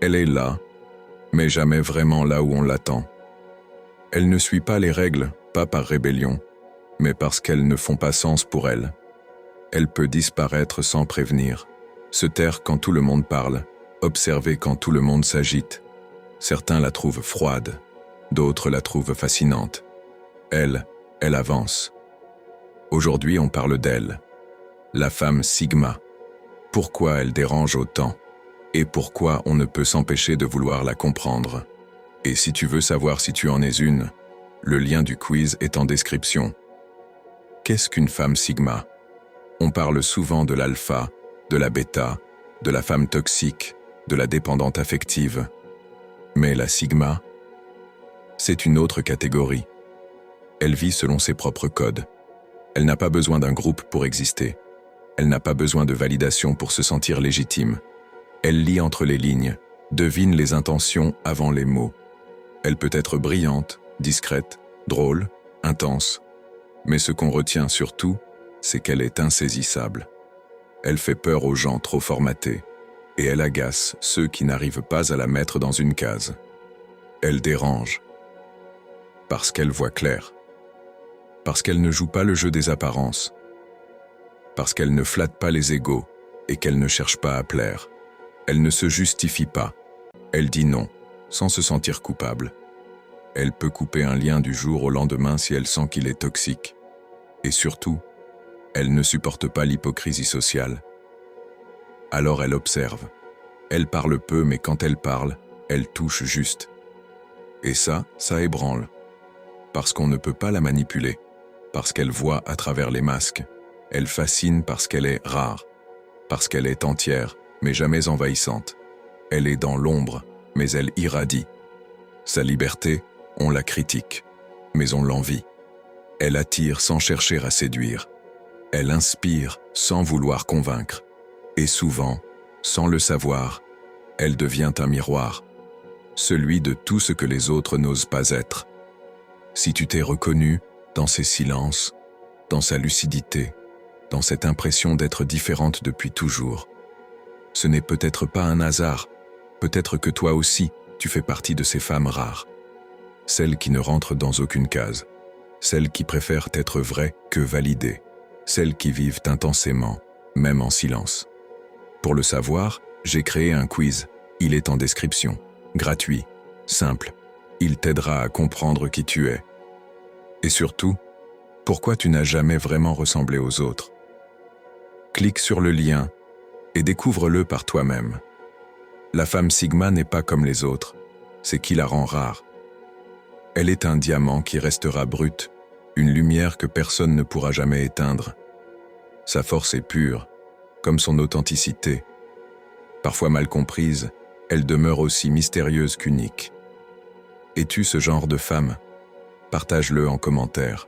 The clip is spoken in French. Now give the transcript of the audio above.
Elle est là, mais jamais vraiment là où on l'attend. Elle ne suit pas les règles, pas par rébellion, mais parce qu'elles ne font pas sens pour elle. Elle peut disparaître sans prévenir, se taire quand tout le monde parle, observer quand tout le monde s'agite. Certains la trouvent froide, d'autres la trouvent fascinante. Elle avance. Aujourd'hui, on parle d'elle, la femme Sigma. Pourquoi elle dérange autant? Et pourquoi on ne peut s'empêcher de vouloir la comprendre? Et si tu veux savoir si tu en es une, le lien du quiz est en description. Qu'est-ce qu'une femme Sigma? On parle souvent de l'alpha, de la bêta, de la femme toxique, de la dépendante affective. Mais la Sigma, c'est une autre catégorie. Elle vit selon ses propres codes. Elle n'a pas besoin d'un groupe pour exister. Elle n'a pas besoin de validation pour se sentir légitime. Elle lit entre les lignes, devine les intentions avant les mots. Elle peut être brillante, discrète, drôle, intense. Mais ce qu'on retient surtout, c'est qu'elle est insaisissable. Elle fait peur aux gens trop formatés, et elle agace ceux qui n'arrivent pas à la mettre dans une case. Elle dérange, parce qu'elle voit clair, parce qu'elle ne joue pas le jeu des apparences, parce qu'elle ne flatte pas les égos et qu'elle ne cherche pas à plaire. Elle ne se justifie pas, elle dit non, sans se sentir coupable. Elle peut couper un lien du jour au lendemain si elle sent qu'il est toxique. Et surtout, elle ne supporte pas l'hypocrisie sociale. Alors elle observe. Elle parle peu, mais quand elle parle, elle touche juste. Et ça ébranle. Parce qu'on ne peut pas la manipuler. Parce qu'elle voit à travers les masques. Elle fascine parce qu'elle est rare. Parce qu'elle est entière, mais jamais envahissante. Elle est dans l'ombre, mais elle irradie. Sa liberté, on la critique, mais on l'envie. Elle attire sans chercher à séduire. Elle inspire sans vouloir convaincre. Et souvent, sans le savoir, elle devient un miroir, celui de tout ce que les autres n'osent pas être. Si tu t'es reconnu dans ses silences, dans sa lucidité, dans cette impression d'être différente depuis toujours, ce n'est peut-être pas un hasard, peut-être que toi aussi, tu fais partie de ces femmes rares. Celles qui ne rentrent dans aucune case, celles qui préfèrent être vraies que validées, celles qui vivent intensément, même en silence. Pour le savoir, j'ai créé un quiz. Il est en description. Gratuit, simple. Il t'aidera à comprendre qui tu es. Et surtout, pourquoi tu n'as jamais vraiment ressemblé aux autres. Clique sur le lien et découvre-le par toi-même. La femme Sigma n'est pas comme les autres. C'est qui la rend rare. Elle est un diamant qui restera brut, une lumière que personne ne pourra jamais éteindre. Sa force est pure, comme son authenticité. Parfois mal comprise, elle demeure aussi mystérieuse qu'unique. Es-tu ce genre de femme? Partage-le en commentaire.